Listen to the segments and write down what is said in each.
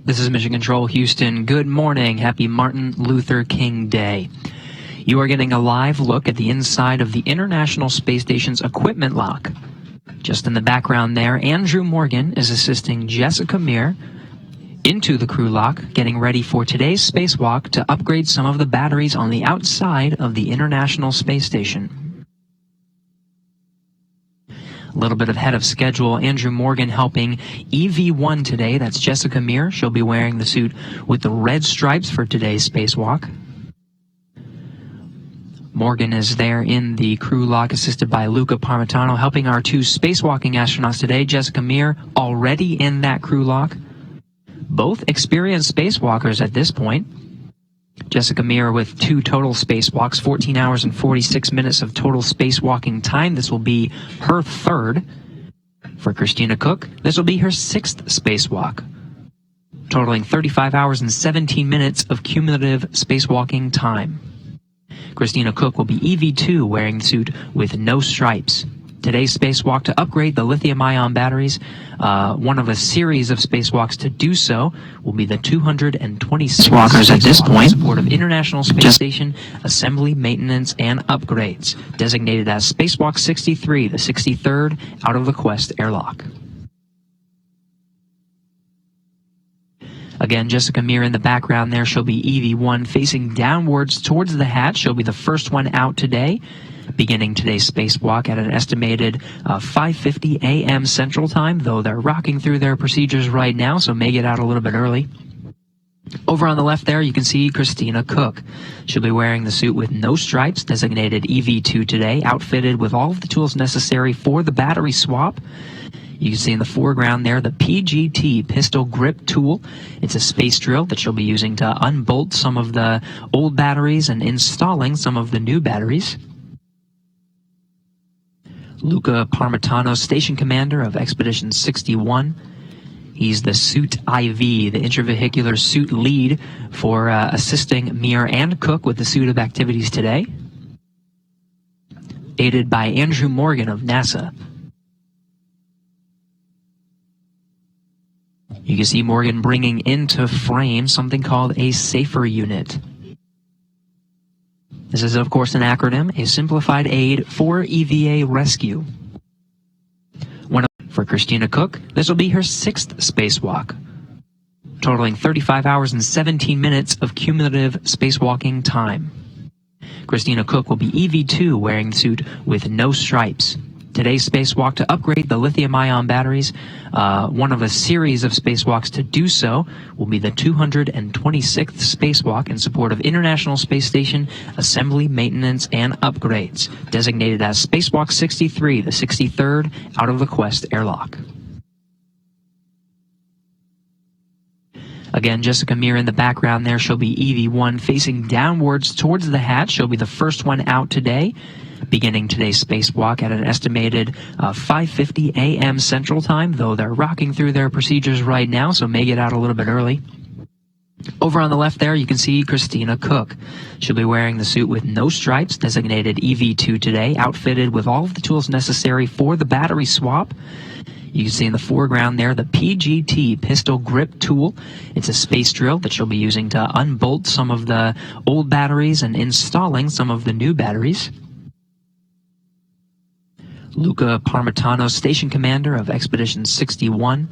This is Mission Control Houston. Good morning. Happy Martin Luther King Day. You are getting a live look at the inside of the International Space Station's equipment lock. Just in the background there, Andrew Morgan is assisting Jessica Meir into the crew lock, getting ready for today's spacewalk to upgrade some of the batteries on the outside of the International Space Station. A little bit ahead of schedule, Andrew Morgan helping EV1 today. That's Jessica Meir. She'll be wearing the suit with the red stripes for today's spacewalk. Morgan is there in the crew lock, assisted by Luca Parmitano, helping our two spacewalking astronauts today. Jessica Meir already in that crew lock. Both experienced spacewalkers at this point. Jessica Meir with 2 total spacewalks, 14 hours and 46 minutes of total spacewalking time. This will be her 3rd. For Christina Koch, this will be her 6th spacewalk, totaling 35 hours and 17 minutes of cumulative spacewalking time. Christina Koch will be EV2, wearing the suit with no stripes. Today's spacewalk to upgrade the lithium-ion batteries, one of a series of spacewalks to do so, will be the 226 spacewalkers at this point in support of International Space Station assembly, maintenance, and upgrades, designated as Spacewalk 63, the 63rd out of the Quest airlock. Again, Jessica Meir in the background there. She'll be EV1 facing downwards towards the hatch. She'll be the first one out today, beginning today's spacewalk at an estimated 5:50 a.m. Central Time, though they're rocking through their procedures right now, so may get out a little bit early. Over on the left there, you can see Christina Koch. She'll be wearing the suit with no stripes, designated EV2 today, outfitted with all of the tools necessary for the battery swap. You can see in the foreground there the PGT pistol grip tool. It's a space drill that she'll be using to unbolt some of the old batteries and installing some of the new batteries. Luca Parmitano, Station Commander of Expedition 61. He's the Suit IV, the intravehicular suit lead for assisting Meir and Cook with the suit of activities today. Aided by Andrew Morgan of NASA. You can see Morgan bringing into frame something called a SAFER unit. This is, of course, an acronym, a simplified aid for EVA rescue. For Christina Koch, this will be her 6th spacewalk, totaling 35 hours and 17 minutes of cumulative spacewalking time. Christina Koch will be EV2, wearing the suit with no stripes. Today's spacewalk to upgrade the lithium-ion batteries, one of a series of spacewalks to do so, will be the 226th spacewalk in support of International Space Station assembly, maintenance, and upgrades, designated as Spacewalk 63, the 63rd out of the Quest airlock. Again, Jessica Meir in the background there. She'll be EV1 facing downwards towards the hatch. She'll be the first one out today, beginning today's spacewalk at an estimated 5:50 a.m. Central Time, though they're rocking through their procedures right now, so may get out a little bit early. Over on the left there, you can see Christina Koch. She'll be wearing the suit with no stripes, designated EV2 today, outfitted with all of the tools necessary for the battery swap. You can see in the foreground there the PGT pistol grip tool. It's a space drill that she'll be using to unbolt some of the old batteries and installing some of the new batteries. Luca Parmitano, Station Commander of Expedition 61.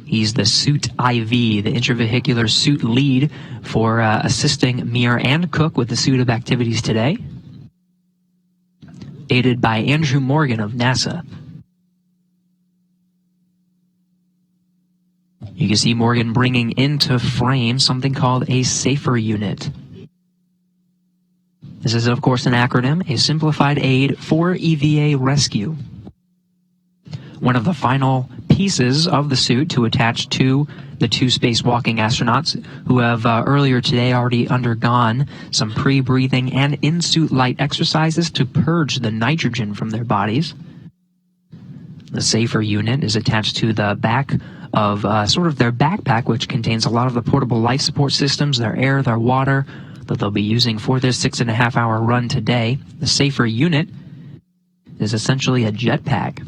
He's the Suit IV, the intravehicular suit lead for assisting Meir and Cook with the suit of activities today. Aided by Andrew Morgan of NASA. You can see Morgan bringing into frame something called a SAFER unit. This is, of course, an acronym, a simplified aid for EVA rescue. One of the final pieces of the suit to attach to the 2 spacewalking astronauts who have earlier today already undergone some pre-breathing and in-suit light exercises to purge the nitrogen from their bodies. The SAFER unit is attached to the back of sort of their backpack, which contains a lot of the portable life support systems, their air, their water, that they'll be using for their 6.5-hour run today. The SAFER unit is essentially a jetpack.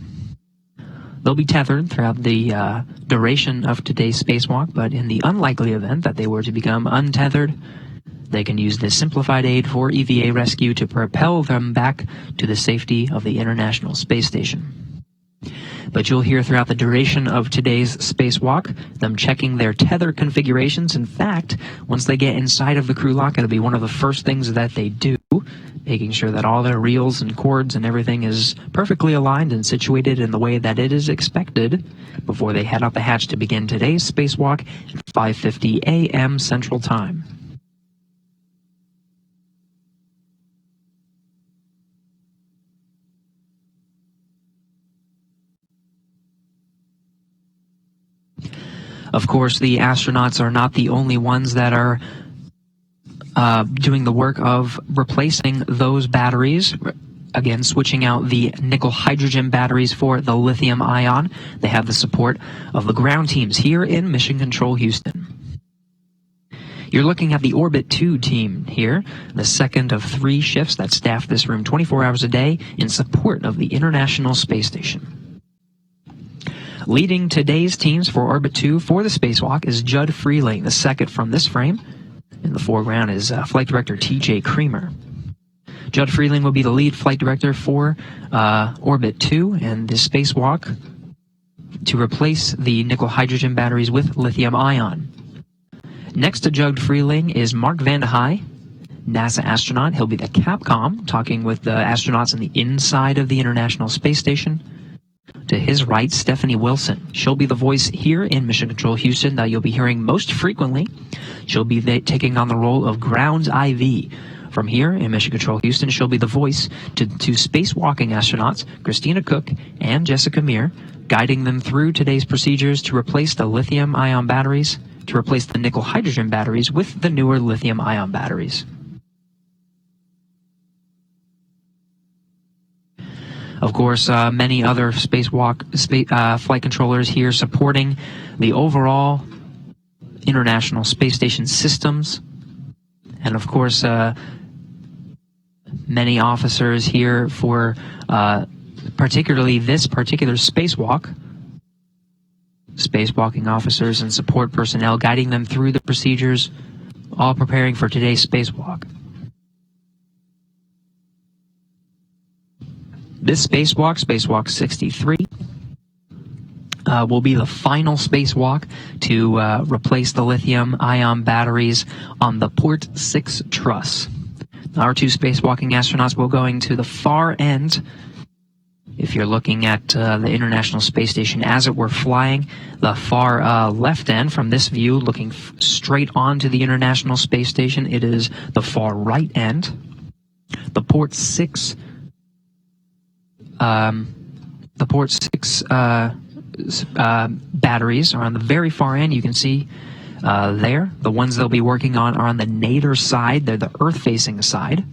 They'll be tethered throughout the duration of today's spacewalk, but in the unlikely event that they were to become untethered, they can use this simplified aid for EVA rescue to propel them back to the safety of the International Space Station. But you'll hear throughout the duration of today's spacewalk them checking their tether configurations. In fact, once they get inside of the crew lock, it'll be one of the first things that they do, making sure that all their reels and cords and everything is perfectly aligned and situated in the way that it is expected before they head out the hatch to begin today's spacewalk at 5:50 a.m. Central Time. Of course, the astronauts are not the only ones that are doing the work of replacing those batteries. Again, switching out the nickel-hydrogen batteries for the lithium-ion. They have the support of the ground teams here in Mission Control Houston. You're looking at the Orbit 2 team here, the second of 3 shifts that staff this room 24 hours a day in support of the International Space Station. Leading today's teams for Orbit 2 for the spacewalk is Judd Freeling, the second from this frame. In the foreground is Flight Director T.J. Creamer. Judd Freeling will be the lead flight director for Orbit 2 and this spacewalk to replace the nickel-hydrogen batteries with lithium-ion. Next to Judd Freeling is Mark Vande Hei, NASA astronaut. He'll be the Capcom, talking with the astronauts on the inside of the International Space Station. To his right, Stephanie Wilson. She'll be the voice here in Mission Control Houston that you'll be hearing most frequently. She'll be taking on the role of Ground IV. From here in Mission Control Houston, she'll be the voice to spacewalking astronauts, Christina Cook and Jessica Meir, guiding them through today's procedures to replace the lithium-ion batteries, to replace the nickel-hydrogen batteries with the newer lithium-ion batteries. Of course, many other flight controllers here supporting the overall International Space Station systems. And of course, many officers here for particularly this particular spacewalk. Spacewalking officers and support personnel guiding them through the procedures, all preparing for today's spacewalk. This spacewalk, Spacewalk 63, will be the final spacewalk to replace the lithium-ion batteries on the Port 6 truss. Our 2 spacewalking astronauts will go to the far end. If you're looking at the International Space Station as it were flying, the far left end from this view, looking straight onto the International Space Station, it is the far right end. The Port 6 batteries are on the very far end. You can see there. The ones they'll be working on are on the nadir side. They're the Earth-facing side.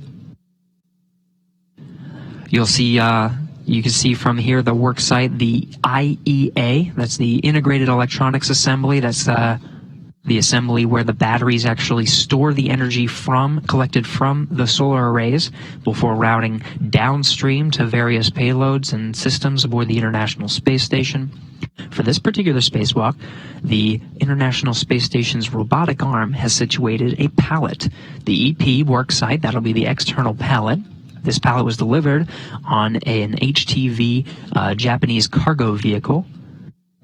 You'll see, you can see from here the work site, the IEA. That's the Integrated Electronics Assembly. That's the assembly where the batteries actually store the energy collected from the solar arrays before routing downstream to various payloads and systems aboard the International Space Station. For this particular spacewalk, the International Space Station's robotic arm has situated a pallet. The EP work site, that'll be the external pallet. This pallet was delivered on an HTV Japanese cargo vehicle.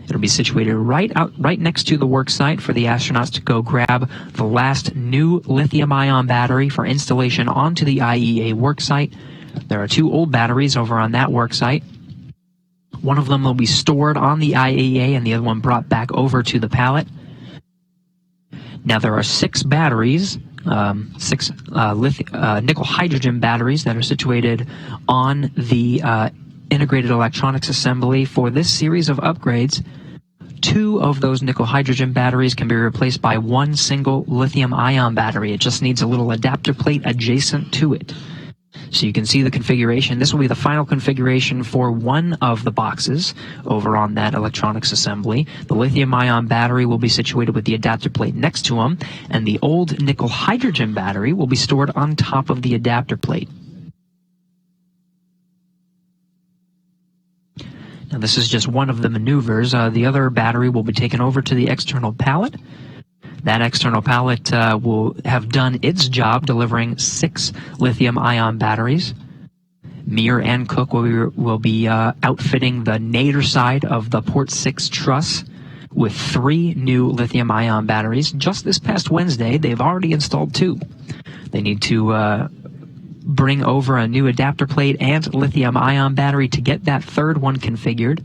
It'll be situated right next to the work site for the astronauts to go grab the last new lithium-ion battery for installation onto the IEA work site. There are 2 old batteries over on that work site. One of them will be stored on the IEA and the other one brought back over to the pallet. Now there are 6 batteries, 6 nickel-hydrogen batteries that are situated on the Integrated Electronics Assembly for this series of upgrades. 2 of those nickel-hydrogen batteries can be replaced by 1 single lithium-ion battery. It just needs a little adapter plate adjacent to it. So you can see the configuration. This will be the final configuration for one of the boxes over on that electronics assembly. The lithium-ion battery will be situated with the adapter plate next to them, and the old nickel-hydrogen battery will be stored on top of the adapter plate. Now, this is just one of the maneuvers. The other battery will be taken over to the external pallet. That external pallet will have done its job, delivering 6 lithium-ion batteries. Mir and Cook will be outfitting the nadir side of the Port 6 truss with 3 new lithium-ion batteries. Just this past Wednesday, they've already installed 2. They need to bring over a new adapter plate and lithium-ion battery to get that third one configured.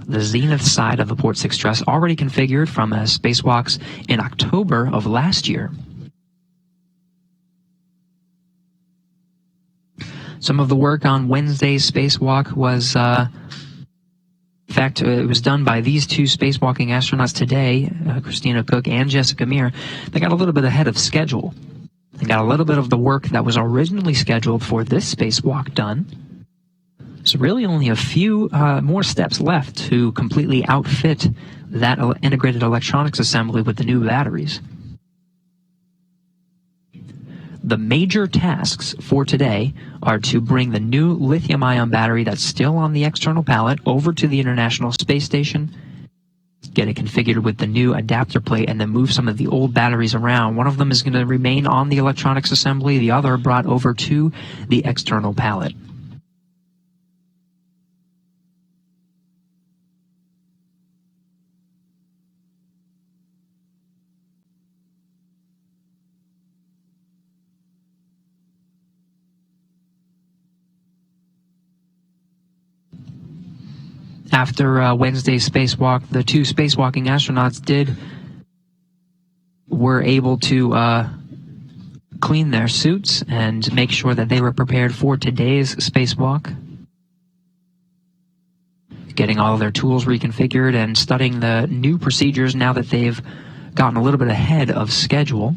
The zenith side of the Port 6 truss already configured from spacewalks in October of last year. Some of the work on Wednesday's spacewalk was, in fact, it was done by these 2 spacewalking astronauts today, Christina Koch and Jessica Meir. They got a little bit ahead of schedule. They got a little bit of the work that was originally scheduled for this spacewalk done. So really only a few more steps left to completely outfit that integrated electronics assembly with the new batteries. The major tasks for today are to bring the new lithium-ion battery that's still on the external pallet over to the International Space Station, get it configured with the new adapter plate, and then move some of the old batteries around. One of them is going to remain on the electronics assembly, the other brought over to the external pallet. After Wednesday's spacewalk, the 2 spacewalking astronauts were able to clean their suits and make sure that they were prepared for today's spacewalk. Getting all of their tools reconfigured and studying the new procedures now that they've gotten a little bit ahead of schedule.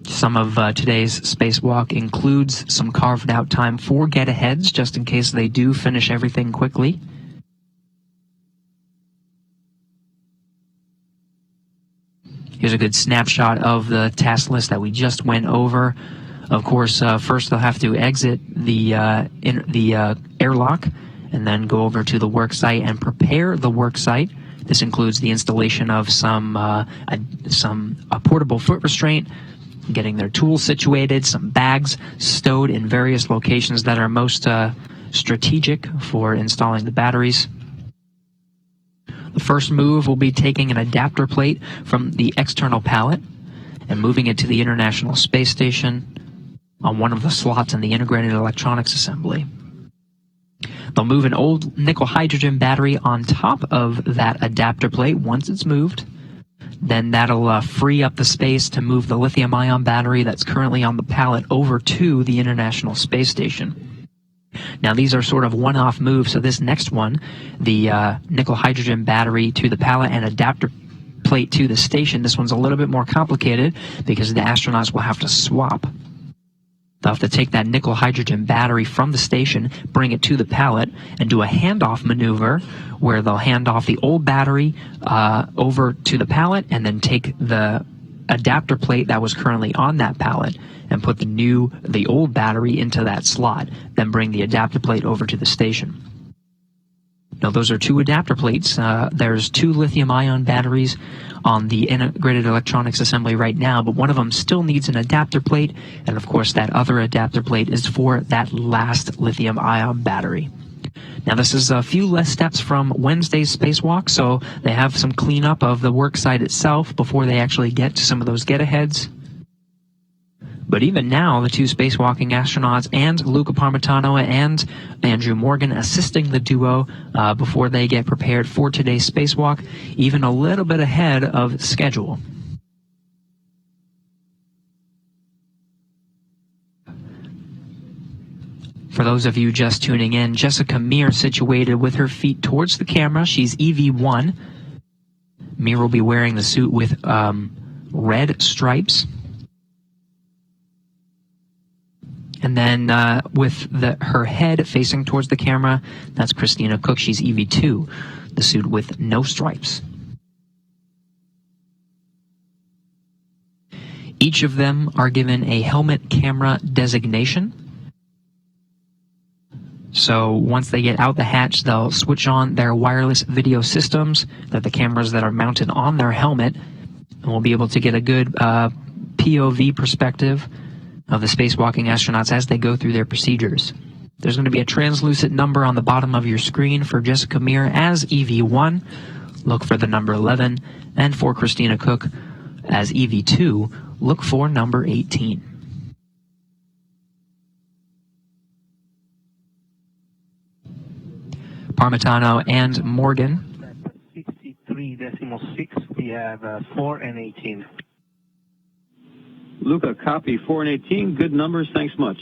Some of today's spacewalk includes some carved out time for get-aheads, just in case they do finish everything quickly. Here's a good snapshot of the task list that we just went over. Of course, first they'll have to exit the airlock and then go over to the work site and prepare the work site. This includes the installation of some portable foot restraint, getting their tools situated, some bags stowed in various locations that are most strategic for installing the batteries. The first move will be taking an adapter plate from the external pallet and moving it to the International Space Station on one of the slots in the integrated electronics assembly. They'll move an old nickel hydrogen battery on top of that adapter plate once it's moved. Then that'll free up the space to move the lithium-ion battery that's currently on the pallet over to the International Space Station. Now, these are sort of one-off moves, so this next one, the nickel hydrogen battery to the pallet and adapter plate to the station, this one's a little bit more complicated because the astronauts will have to swap. They'll have to take that nickel hydrogen battery from the station, bring it to the pallet, and do a handoff maneuver where they'll hand off the old battery over to the pallet and then take the adapter plate that was currently on that pallet and put the old battery into that slot, then bring the adapter plate over to the station. Now, those are 2 adapter plates. There's 2 lithium-ion batteries on the integrated electronics assembly right now, but one of them still needs an adapter plate, and of course that other adapter plate is for that last lithium-ion battery. Now, this is a few less steps from Wednesday's spacewalk, so they have some cleanup of the work site itself before they actually get to some of those get-aheads. But even now, the 2 spacewalking astronauts and Luca Parmitano and Andrew Morgan assisting the duo before they get prepared for today's spacewalk, even a little bit ahead of schedule. For those of you just tuning in, Jessica Meir situated with her feet towards the camera. She's EV1. Meir will be wearing the suit with red stripes. And then with her head facing towards the camera, that's Christina Koch. She's EV2, the suit with no stripes. Each of them are given a helmet camera designation. So once they get out the hatch, they'll switch on their wireless video systems. They're the cameras that are mounted on their helmet, and we'll be able to get a good POV perspective of the spacewalking astronauts as they go through their procedures. There's going to be a translucent number on the bottom of your screen for Jessica Meir as EV1. Look for the number 11. And for Christina Koch as EV2, look for number 18. Parmitano and Morgan. 63.6, we have 4 and 18. Luca, copy 4 and 18. Good numbers, thanks much.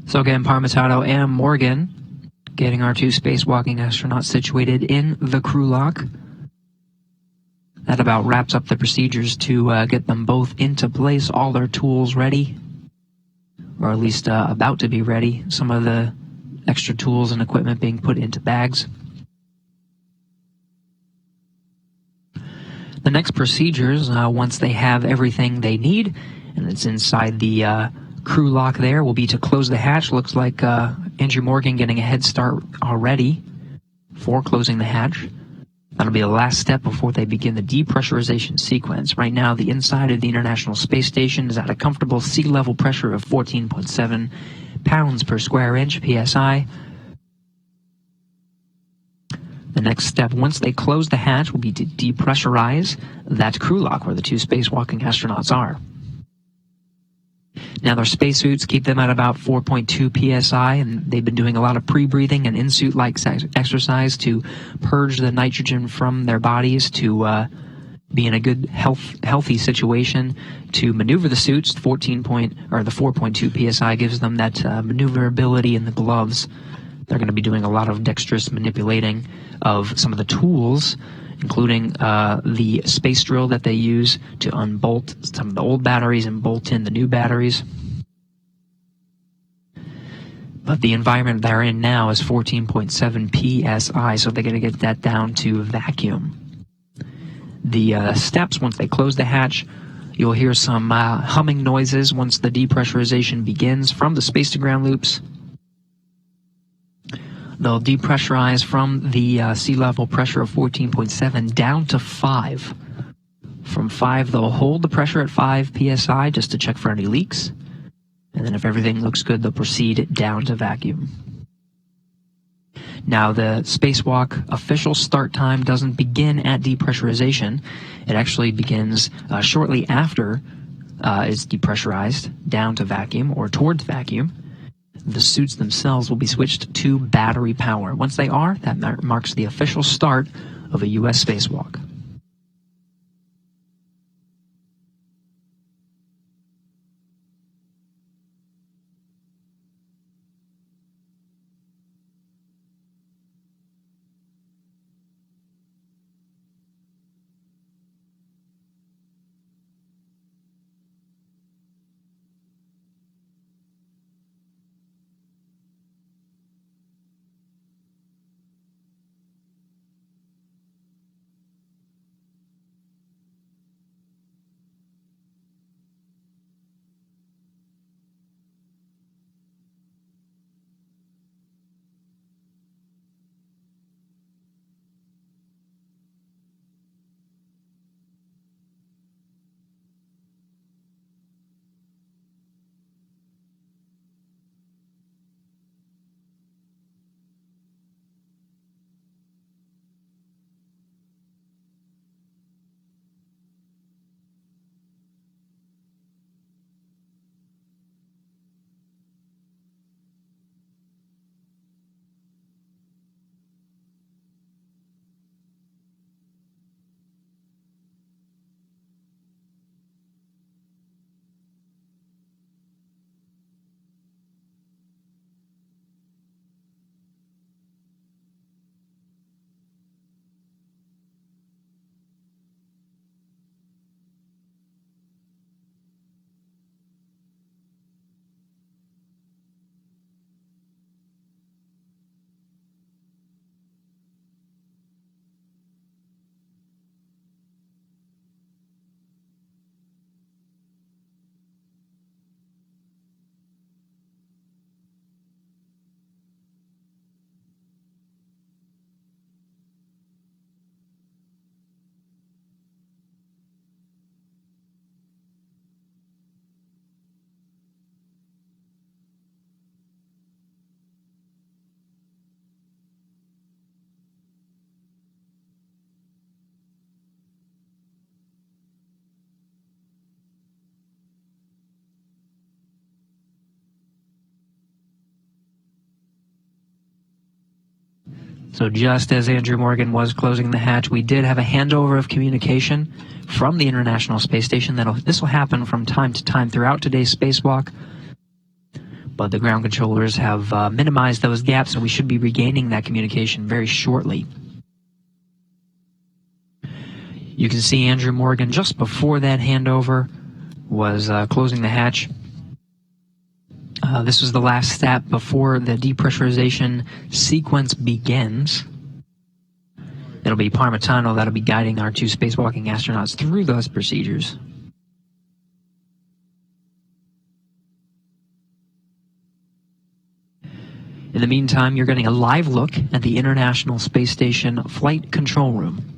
So again, Parmitano and Morgan getting our two spacewalking astronauts situated in the crew lock. That about wraps up the procedures to get them both into place, all their tools ready, or at least about to be ready. Some of the extra tools and equipment being put into bags. The next procedures, once they have everything they need, and it's inside the crew lock there, will be to close the hatch. Looks like Andrew Morgan getting a head start already for closing the hatch. That'll be the last step before they begin the depressurization sequence. Right now, the inside of the International Space Station is at a comfortable sea level pressure of 14.7 pounds per square inch, PSI. The next step, once they close the hatch, will be to depressurize that crew lock where the two spacewalking astronauts are. Now, their spacesuits keep them at about 4.2 psi, and they've been doing a lot of pre-breathing and in-suit-like exercise to purge the nitrogen from their bodies to be in a good, healthy situation to maneuver the suits. The 4.2 psi gives them that maneuverability in the gloves. They're going to be doing a lot of dexterous manipulating of some of the tools, including the space drill that they use to unbolt some of the old batteries and bolt in the new batteries. But the environment they're in now is 14.7 psi, so they're going to get that down to vacuum. The steps, once they close the hatch, you'll hear some humming noises once the depressurization begins from the space-to-ground loops. They'll depressurize from the sea level pressure of 14.7 down to 5. From 5, they'll hold the pressure at 5 psi just to check for any leaks. And then if everything looks good, they'll proceed down to vacuum. Now, the spacewalk official start time doesn't begin at depressurization. It actually begins shortly after it's depressurized down to vacuum or towards vacuum. The suits themselves will be switched to battery power. Once they are, that marks the official start of a U.S. spacewalk. So just as Andrew Morgan was closing the hatch, we did have a handover of communication from the International Space Station. This will happen from time to time throughout today's spacewalk, but the ground controllers have minimized those gaps, and we should be regaining that communication very shortly. You can see Andrew Morgan just before that handover was closing the hatch. This was the last step before the depressurization sequence begins. It'll be Parmitano that'll be guiding our two spacewalking astronauts through those procedures. In the meantime, you're getting a live look at the International Space Station Flight Control Room.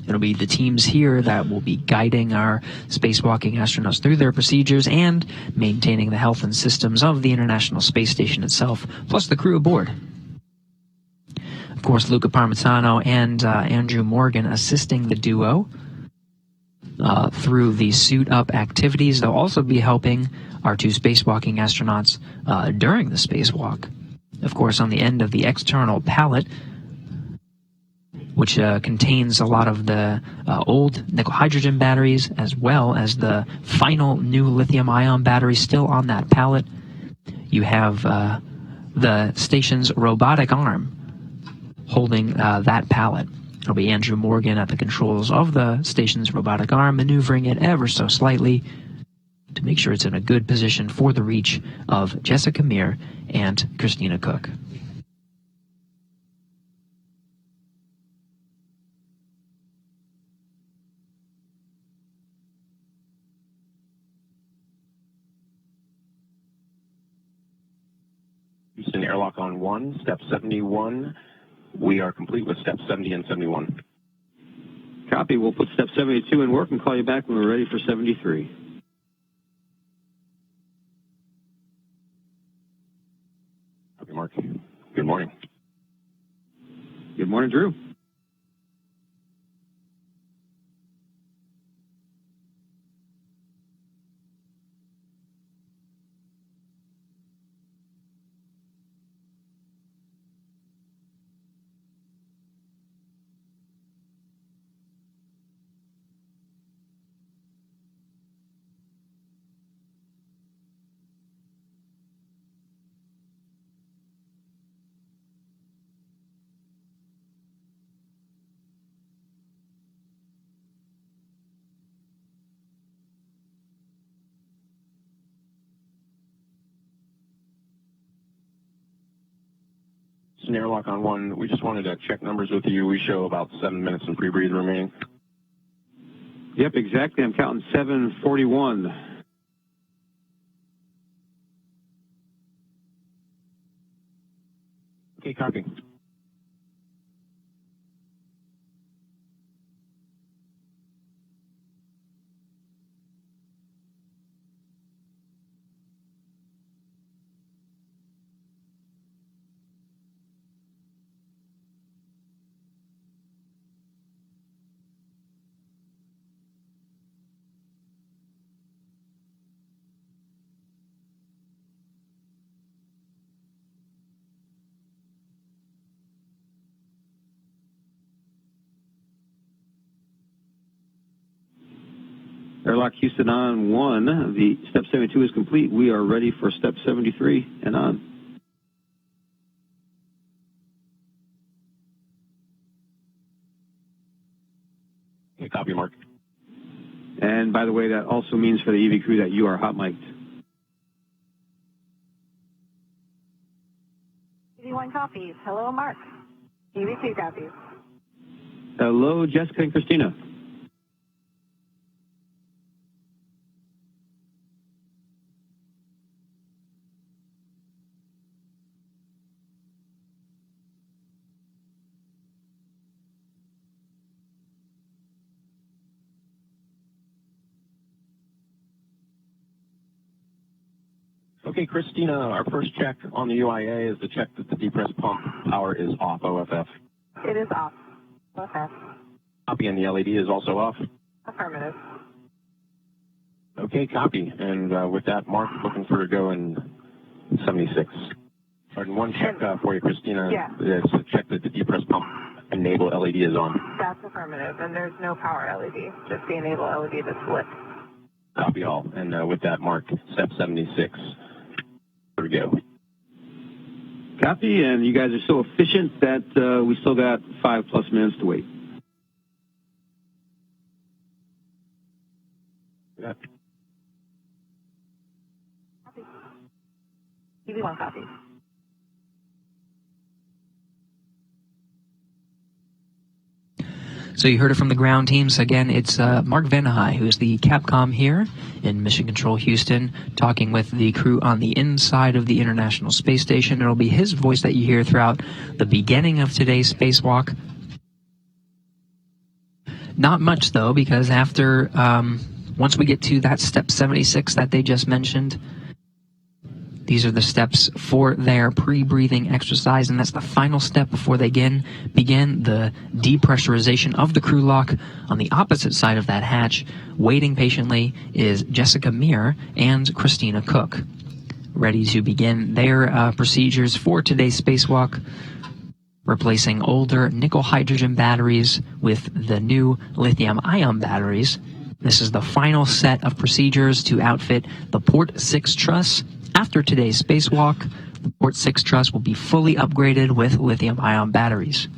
It'll be the teams here that will be guiding our spacewalking astronauts through their procedures and maintaining the health and systems of the International Space Station itself, plus the crew aboard. Of course, Luca Parmitano and Andrew Morgan assisting the duo through the suit-up activities. They'll also be helping our two spacewalking astronauts during the spacewalk. Of course, on the end of the external pallet, which contains a lot of the old nickel-hydrogen batteries, as well as the final new lithium-ion battery still on that pallet. You have the station's robotic arm holding that pallet. It'll be Andrew Morgan at the controls of the station's robotic arm, maneuvering it ever so slightly to make sure it's in a good position for the reach of Jessica Meir and Christina Cook. Houston airlock on 1, step 71. We are complete with step 70 and 71. Copy. We'll put step 72 in work and call you back when we're ready for 73. Copy, Mark. Good morning. Good morning, Drew. Airlock on 1. We just wanted to check numbers with you. We show about 7 minutes in pre-breathe remaining. Yep, exactly. I'm counting 7:41. Okay, copy. Airlock Houston on 1. The step 72 is complete. We are ready for step 73 and on. Okay, copy, Mark. And by the way, that also means for the EV crew that you are hot mic'd. EV1 copies. Hello, Mark. EV2 copies. Hello, Jessica and Christina. Okay, Christina, our first check on the UIA is to check that the depress pump power is off, OFF. It is off. OFF. Copy, and the LED is also off? Affirmative. Okay, copy. And with that, Mark, looking for a go in 76. And one check for you, Christina. Yeah. It's a check that the depress pump enable LED is on. That's affirmative, and there's no power LED, just the enable LED that's lit. Copy all. And with that, Mark, step 76. There we go. Copy, and you guys are so efficient that we still got 5+ minutes to wait. Yeah. Copy. TV1 copy. So you heard it from the ground teams. Again, it's Mark Vandehei, who's the Capcom here in Mission Control Houston, talking with the crew on the inside of the International Space Station. It'll be his voice that you hear throughout the beginning of today's spacewalk. Not much, though, because after, once we get to that step 76 that they just mentioned, these are the steps for their pre-breathing exercise, and that's the final step before they begin the depressurization of the crew lock. On the opposite side of that hatch, waiting patiently, is Jessica Meir and Christina Cook, ready to begin their procedures for today's spacewalk, replacing older nickel-hydrogen batteries with the new lithium-ion batteries. This is the final set of procedures to outfit the Port 6 truss. After today's spacewalk, the Port 6 truss will be fully upgraded with lithium-ion batteries,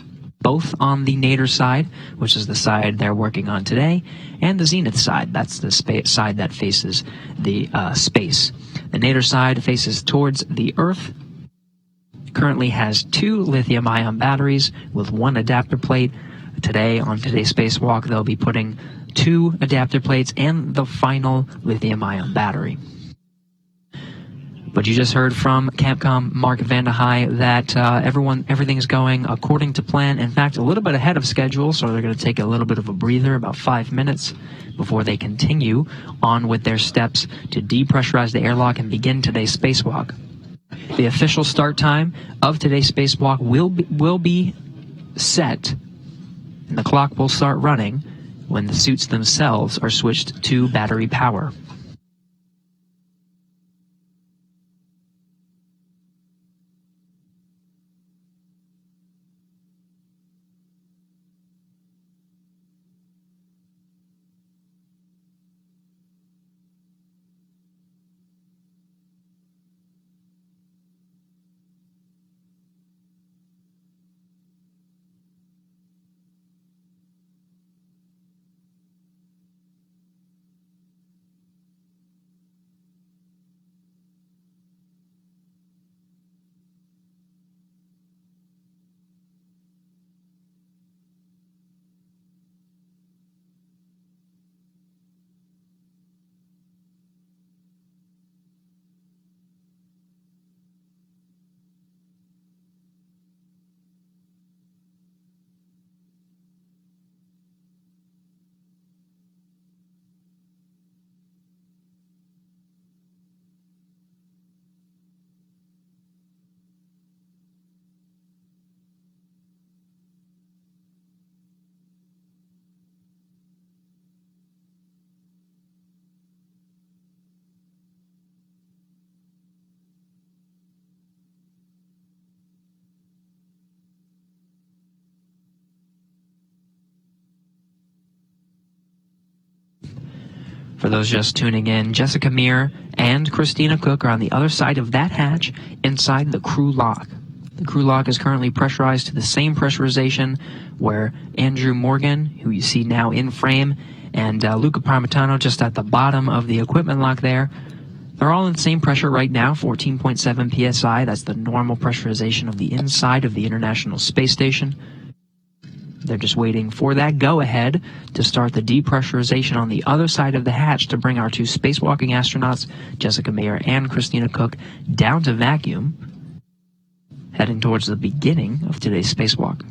both on the Nadir side, which is the side they're working on today, and the Zenith side. That's the side that faces the space. The Nadir side faces towards the Earth, currently has 2 lithium-ion batteries with 1 adapter plate. Today, on today's spacewalk, they'll be putting 2 adapter plates and the final lithium-ion battery. But you just heard from Capcom Mark Vandehei that everything's going according to plan. In fact, a little bit ahead of schedule, so they're going to take a little bit of a breather, about 5 minutes, before they continue on with their steps to depressurize the airlock and begin today's spacewalk. The official start time of today's spacewalk will be set, and the clock will start running when the suits themselves are switched to battery power. For those just tuning in, Jessica Meir and Christina Cook are on the other side of that hatch inside the crew lock. The crew lock is currently pressurized to the same pressurization where Andrew Morgan, who you see now in frame, and Luca Parmitano just at the bottom of the equipment lock there. They're all in the same pressure right now, 14.7 psi. That's the normal pressurization of the inside of the International Space Station. They're just waiting for that go-ahead to start the depressurization on the other side of the hatch to bring our 2 spacewalking astronauts, Jessica Meir and Christina Cook, down to vacuum, heading towards the beginning of today's spacewalk.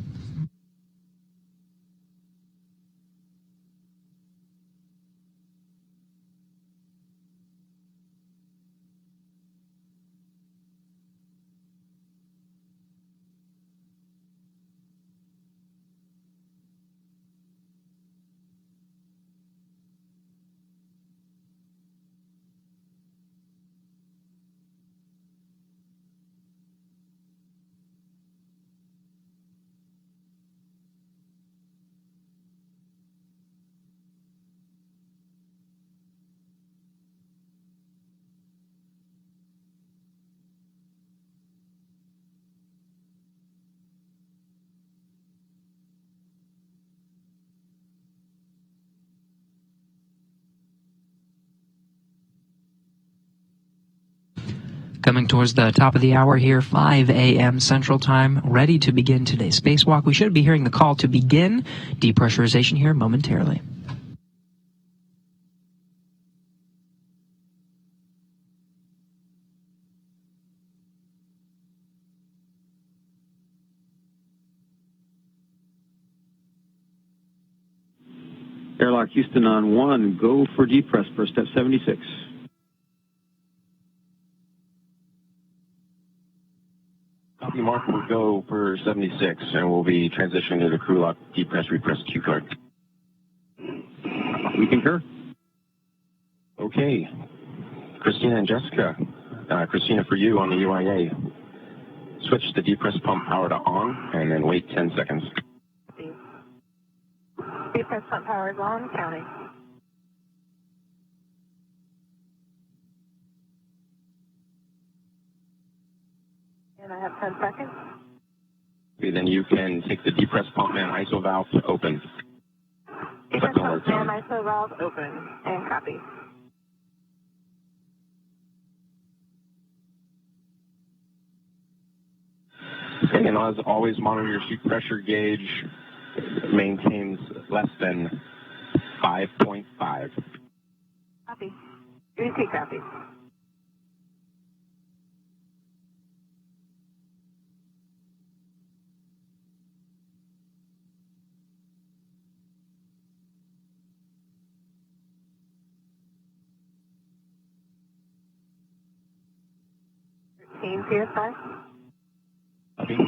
Coming towards the top of the hour here, 5 a.m. Central Time, ready to begin today's spacewalk. We should be hearing the call to begin depressurization here momentarily. Airlock Houston on 1, go for depress for step 76. Copy, Mark. We'll go for 76, and we'll be transitioning to the crew lock depress repress Q card. We concur. Okay. Christina and Jessica. Christina, for you on the UIA. Switch the depress pump power to on, and then wait 10 seconds. Depress pump power is on, counting. And I have 10 seconds. Okay, then you can take the depress pump and ISO valve to open. Depress pump and ISO valve open, and copy. Okay, and as always, monitor your seat pressure gauge. Maintains less than 5.5. Copy. Repeat copy. Team PSI. Copy.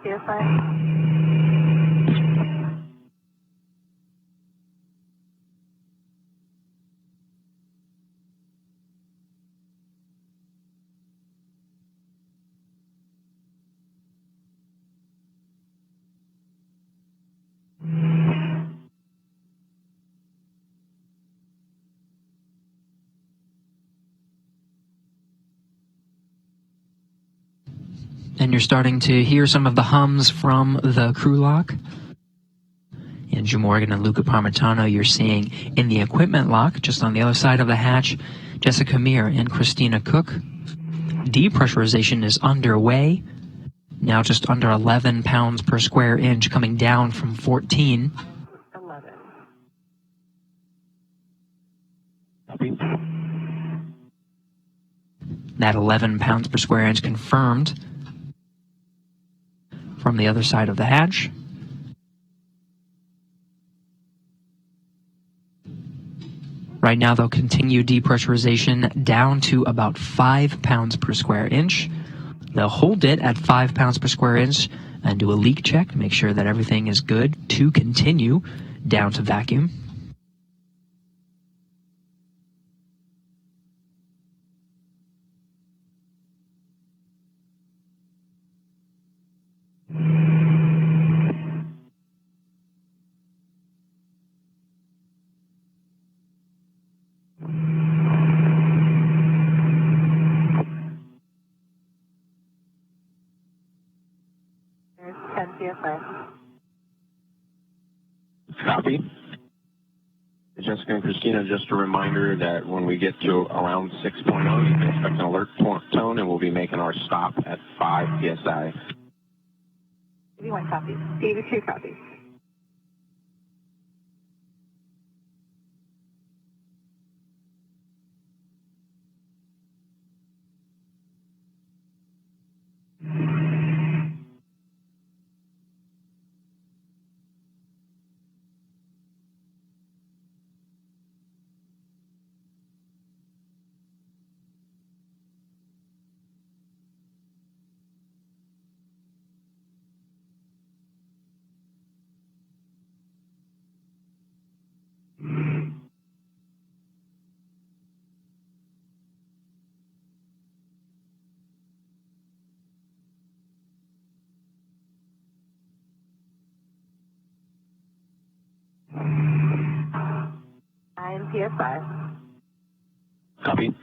PSI. And you're starting to hear some of the hums from the crew lock. Andrew Morgan and Luca Parmitano, you're seeing in the equipment lock, just on the other side of the hatch, Jessica Meir and Christina Cook. Depressurization is underway. Now just under 11 pounds per square inch, coming down from 14. 11. Copy. That 11 pounds per square inch confirmed from the other side of the hatch. Right now, they'll continue depressurization down to about 5 pounds per square inch. They'll hold it at 5 pounds per square inch and do a leak check to make sure that everything is good to continue down to vacuum. There's 10 PSI. Copy. Jessica and Christina, just a reminder that when we get to around 6.0, you can expect an alert tone, and we'll be making our stop at 5 PSI. TV1 copy. TV2 copy. PS5. Copy.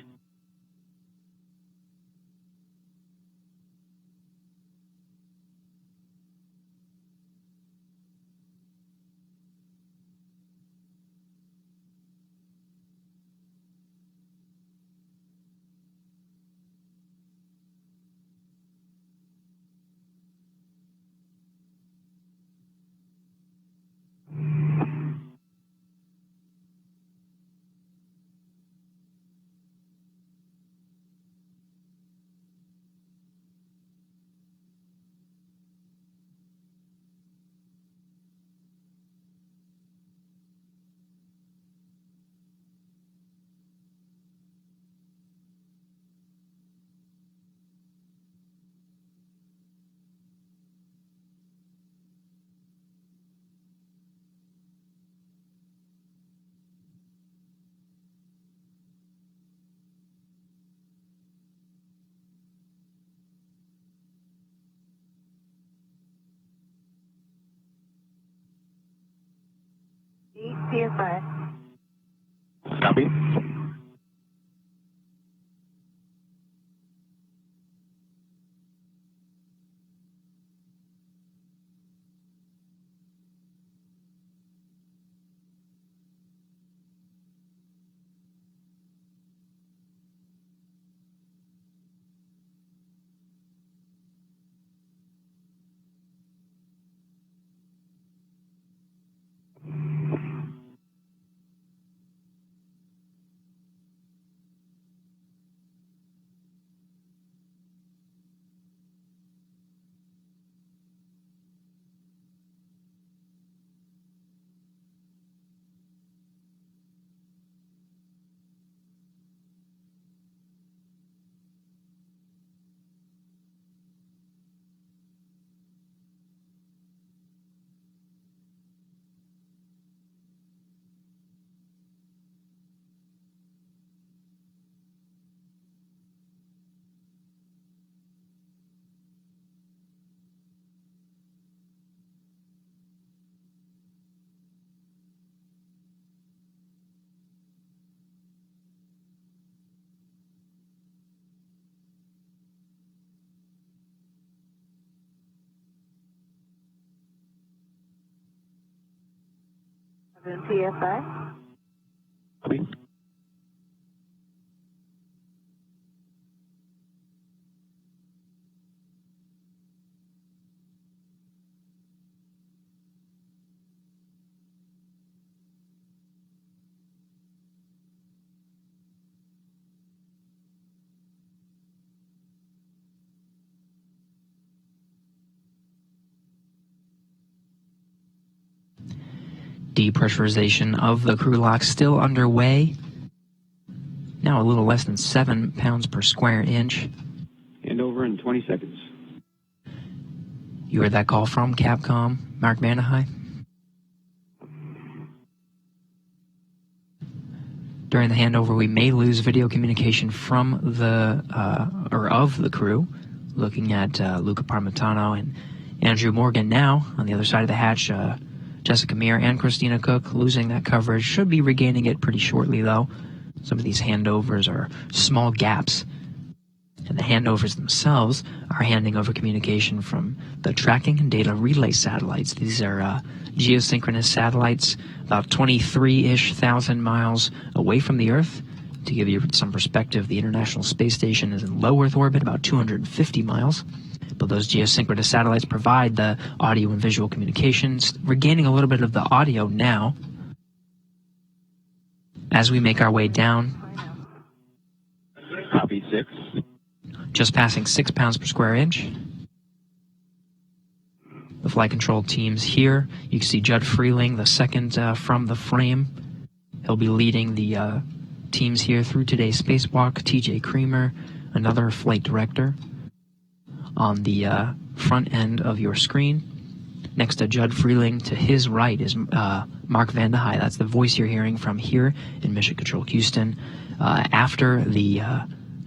PS5. Copy. PS5. Copy. Depressurization of the crew lock still underway. Now a little less than 7 pounds per square inch. And over in 20 seconds. You heard that call from Capcom, Mark Vandehei. During the handover, we may lose video communication from the of the crew. Looking at Luca Parmitano and Andrew Morgan now on the other side of the hatch. Jessica Meir and Christina Cook losing that coverage. Should be regaining it pretty shortly, though. Some of these handovers are small gaps. And the handovers themselves are handing over communication from the tracking and data relay satellites. These are geosynchronous satellites about 23-ish thousand miles away from the Earth. To give you some perspective, the International Space Station is in low Earth orbit, about 250 miles. But those geosynchronous satellites provide the audio and visual communications. We're gaining a little bit of the audio now. As we make our way down, Copy 6. just passing 6 pounds per square inch. The flight control team's here. You can see Judd Freeling, the second from the frame. He'll be leading the teams here through today's spacewalk. TJ Creamer, another flight director. On the front end of your screen, next to Judd Freeling, to his right is Mark Vandehei. That's the voice you're hearing from here in Mission Control Houston. After the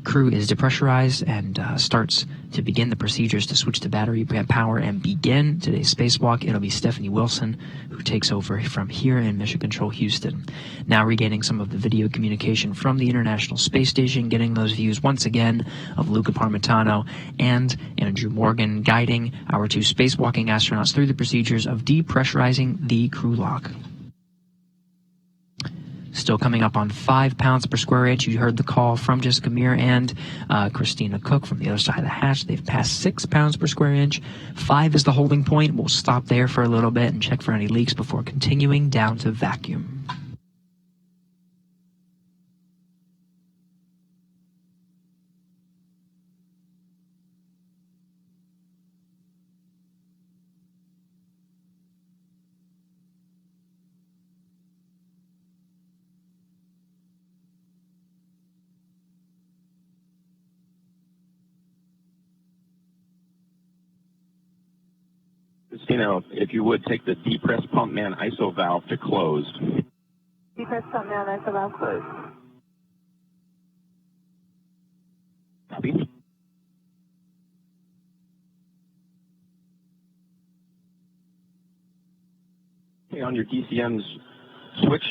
Crew is depressurized and starts to begin the procedures to switch to battery power and begin today's spacewalk. It'll be Stephanie Wilson who takes over from here in Mission Control Houston. Now regaining some of the video communication from the International Space Station, getting those views once again of Luca Parmitano and Andrew Morgan guiding our two spacewalking astronauts through the procedures of depressurizing the crew lock. Still coming up on 5 pounds per square inch. You heard the call from Jessica Meir and Christina Cook from the other side of the hatch. They've passed 6 pounds per square inch. 5 is the holding point. We'll stop there for a little bit and check for any leaks before continuing down to vacuum. Christina, if you would take the depress pump man ISO valve to closed. Depress pump man, ISO valve closed. Copy. Okay, on your DCMs, switch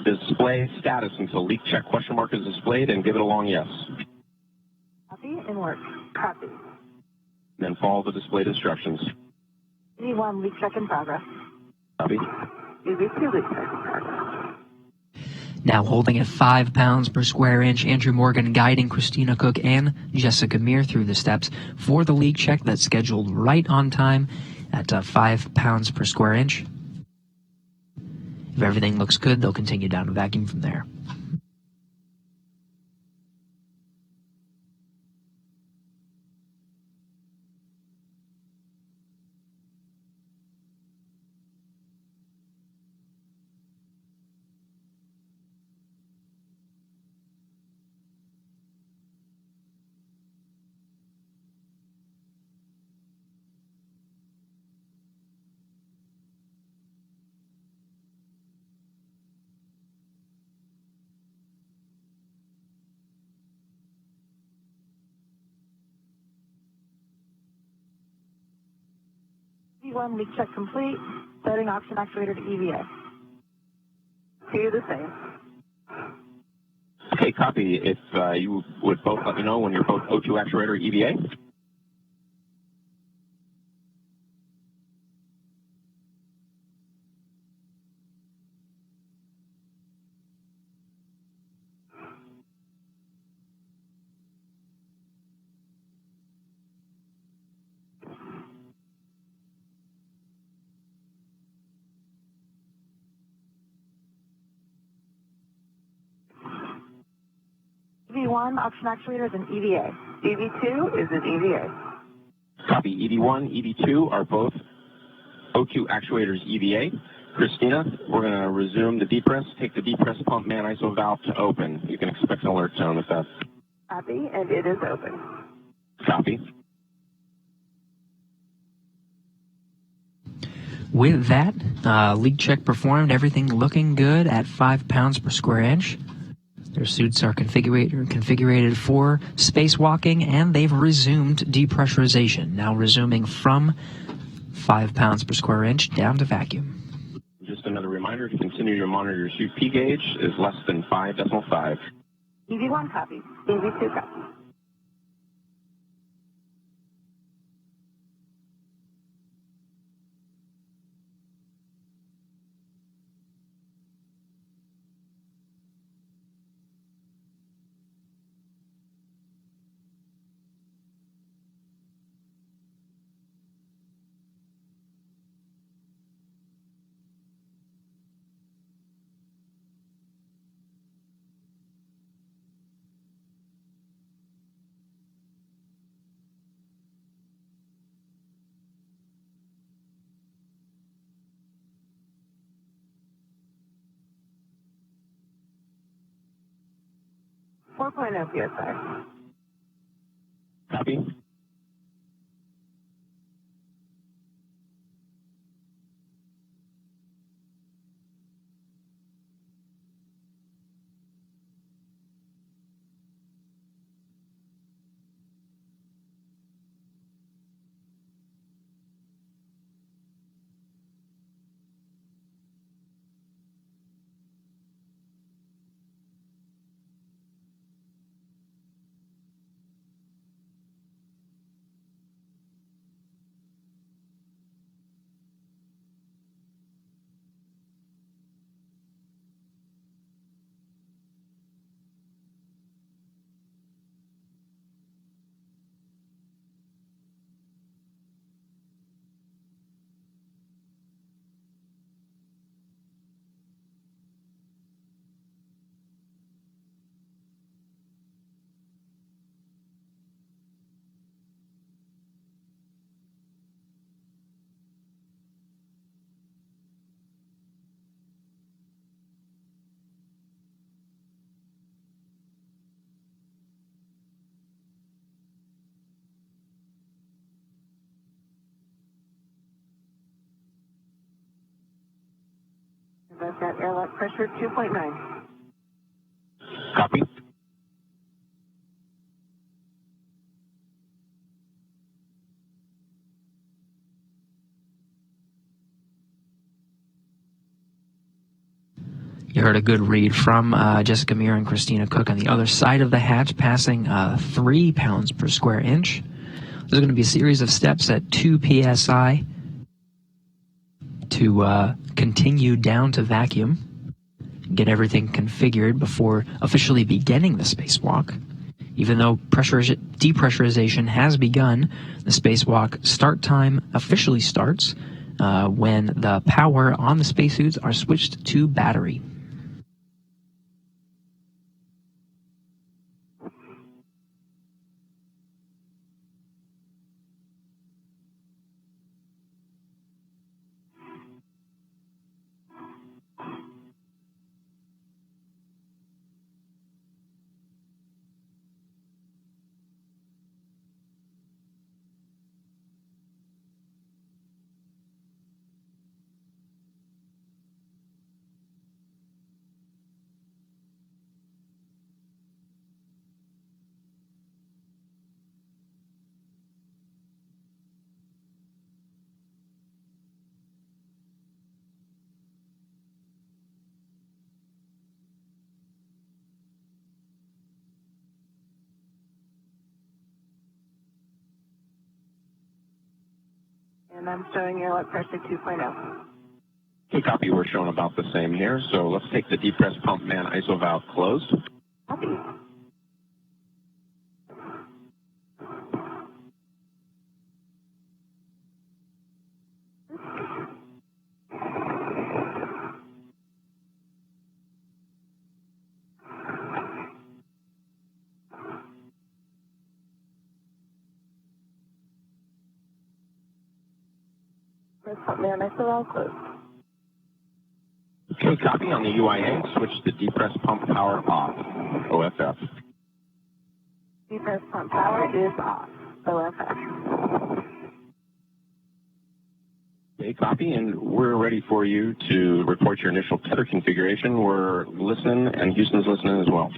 display status until leak check question mark is displayed and give it a long yes. Copy and work. Copy. Then follow the displayed instructions. EV1 leak check in progress. Copy. EV2 leak check in progress. Now holding at 5 pounds per square inch, Andrew Morgan guiding Christina Cook and Jessica Meir through the steps for the leak check that's scheduled right on time at 5 pounds per square inch. If everything looks good, they'll continue down to vacuum from there. EV1 leak check complete. Setting oxygen actuator to EVA. 2 the same. Okay, copy. If you would both let me know when you're both O2 actuator EVA. EV1 oxygen actuator is an EVA. EV2 is an EVA. Copy. EV1, EV2 are both O2 actuators EVA. Christina, we're going to resume the depress. Take the depress pump man ISO valve to open. You can expect an alert tone with that. Copy, and it is open. Copy. With that, leak check performed, everything looking good at 5 pounds per square inch. Their suits are configured for spacewalking, and they've resumed depressurization, now resuming from 5 pounds per square inch down to vacuum. Just another reminder, to continue to monitor your suit P gauge is less than 5.5. EV1 copy. EV2 copy. Four point oh PSI. Copy. I've got airlock pressure 2.9. Copy. You heard a good read from Jessica Meir and Christina Cook on the other side of the hatch, passing 3 pounds per square inch. There's going to be a series of steps at 2 psi to continue down to vacuum, get everything configured before officially beginning the spacewalk. Even though depressurization has begun, the spacewalk start time officially starts when the power on the spacesuits are switched to battery. And I'm showing airlock pressure 2.0. Okay, copy. We're showing about the same here. So let's take the depressed pump man ISO valve closed. Copy. Pump man ISO valve closed. Okay, copy. On the UIA, switch the depressed pump power off. OFF. Depressed pump power is off. OFF. Okay, copy. And we're ready for you to report your initial tether configuration. We're listening, and Houston's listening as well.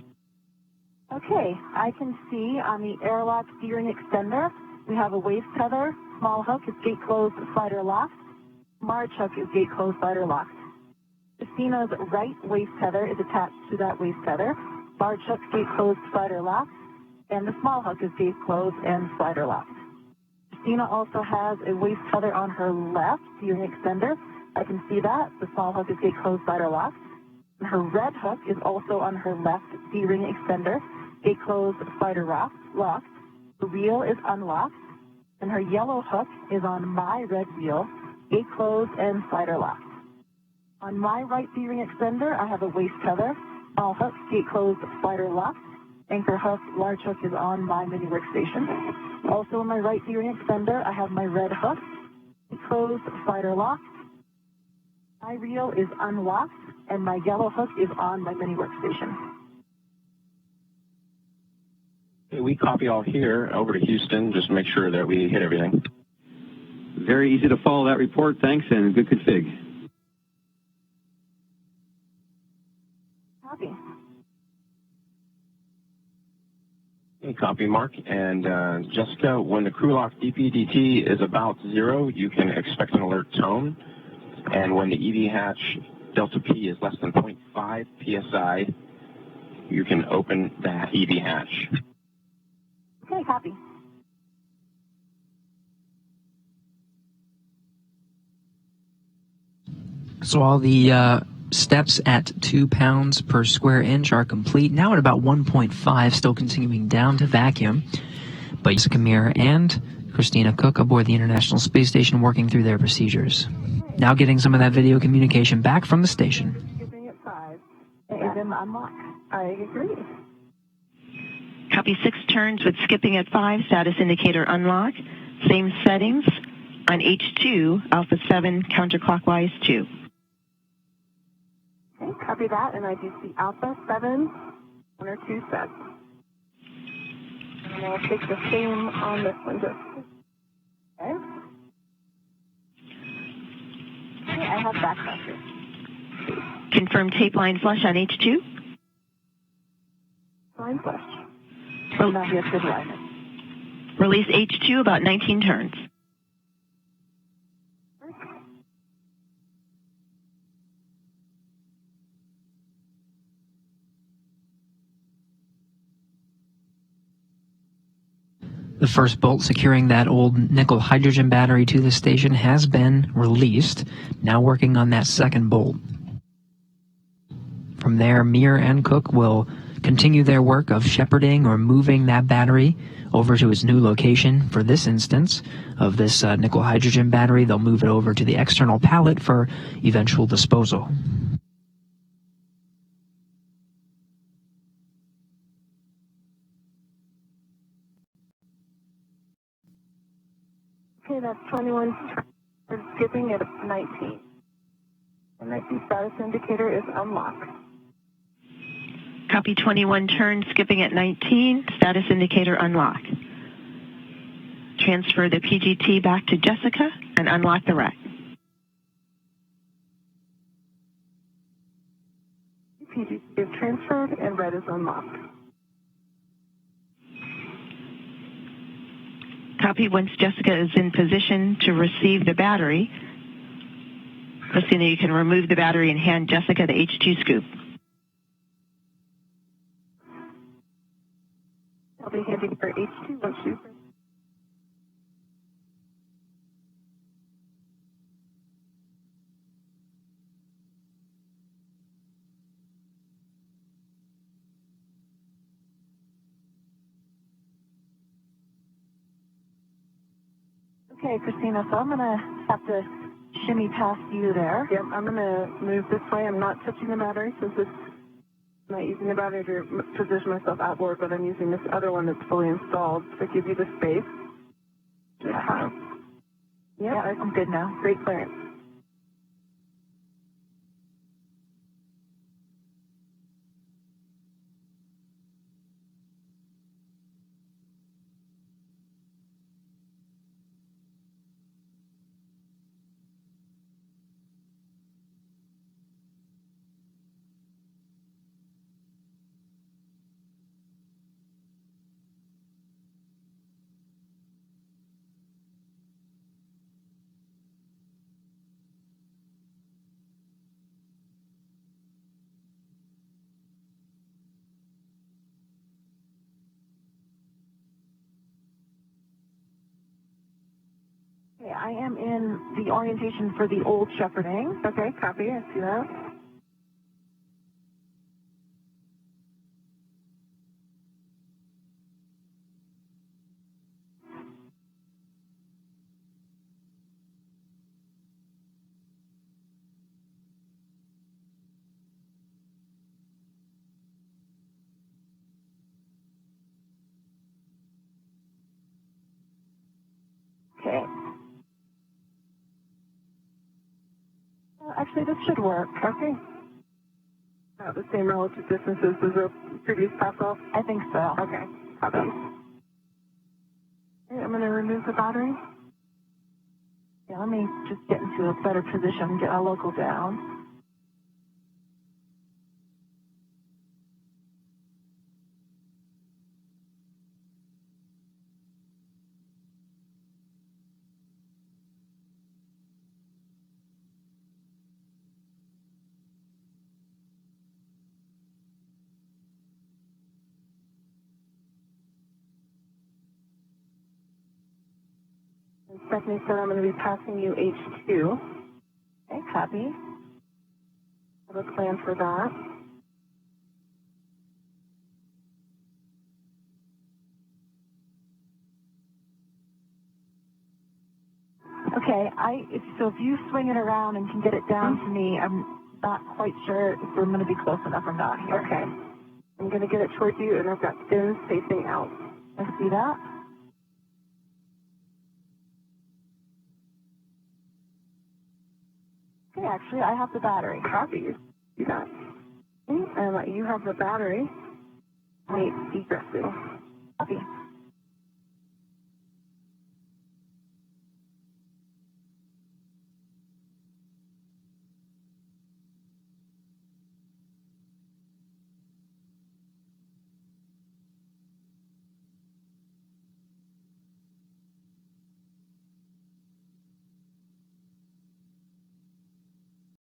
Okay, I can see on the airlock steering extender, we have a waist tether, small hook is gate closed, slider locked. March hook is gate closed, slider locked. Christina's right waist tether is attached to that waist tether. Large hook, gate closed, slider locked. And the small hook is gate closed and slider locked. Christina also has a waist tether on her left steering extender. I can see that. The small hook is gate closed, slider locked. And her red hook is also on her left D-ring extender. Gate closed, slider locked. The wheel is unlocked. And her yellow hook is on my red wheel. Gate closed and slider locked. On my right D-ring extender, I have a waist tether. Small hook, gate closed, slider locked. Anchor hook, large hook is on my mini workstation. Also on my right D-ring extender, I have my red hook. Gate closed, slider locked. My reel is unlocked, and my yellow hook is on my mini workstation. Okay, we copy all here over to Houston. Just make sure that we hit everything. Very easy to follow that report. Thanks, and good config. Copy. Okay, copy, Mark. And Jessica, when the crew lock DPDT is about 0, you can expect an alert tone. And when the EV hatch delta P is less than 0.5 psi, you can open the EV hatch. Okay, copy. So all the steps at 2 pounds per square inch are complete. Now at about 1.5, still continuing down to vacuum. But Jessica Meir and Christina Cook aboard the International Space Station working through their procedures. Now getting some of that video communication back from the station. Skipping at 5. And then unlock. I agree. Copy 6 turns with skipping at 5, status indicator unlock. Same settings on H2, Alpha 7, counterclockwise 2. Okay, copy that, and I do see Alpha 7, 1 or 2 sets. And I'll take the same on this one, just. Okay. Okay, I have back pressure. Confirm tape line flush on H2. Line flush. Well, Now we have good alignment. Release H2 about 19 turns. The first bolt securing that old nickel hydrogen battery to the station has been released. Now working on that second bolt. From there, Mir and Cook will continue their work of shepherding or moving that battery over to its new location. For this instance of this nickel hydrogen battery, they'll move it over to the external pallet for eventual disposal. Okay, that's 21 turns skipping at 19. The 19 status indicator is unlocked. Copy 21 turns skipping at 19. Status indicator unlocked. Transfer the PGT back to Jessica and unlock the rack. PGT is transferred and red is unlocked. Copy. Once Jessica is in position to receive the battery, Christina, you can remove the battery and hand Jessica the H2 scoop. I'll be handing her H2 once you. Okay, Christina, so I'm going to have to shimmy past you there. Yep, I'm going to move this way. I'm not touching the battery since I'm not using the battery to position myself outboard, but I'm using this other one that's fully installed to give you the space. Yeah, I'm good now. Great clearance. Okay, I am in the orientation for the old shepherding. Okay, copy. I see that. Okay. Actually, this should work. Okay. About the same relative distances as the previous pass-off? I think so. Okay. Copy. Okay, I'm going to remove the battery. Yeah, let me just get into a better position and get our local down. Stephanie said I'm going to be passing you H2. Okay, copy. I have a plan for that. Okay, so if you swing it around and can get it down to me, I'm not quite sure if we're going to be close enough or not here. Okay. I'm going to get it towards you, and I've got fins facing out. I see that. Okay, actually, I have the battery. Copy. See that. Okay, and you have the battery. Wait, degressing.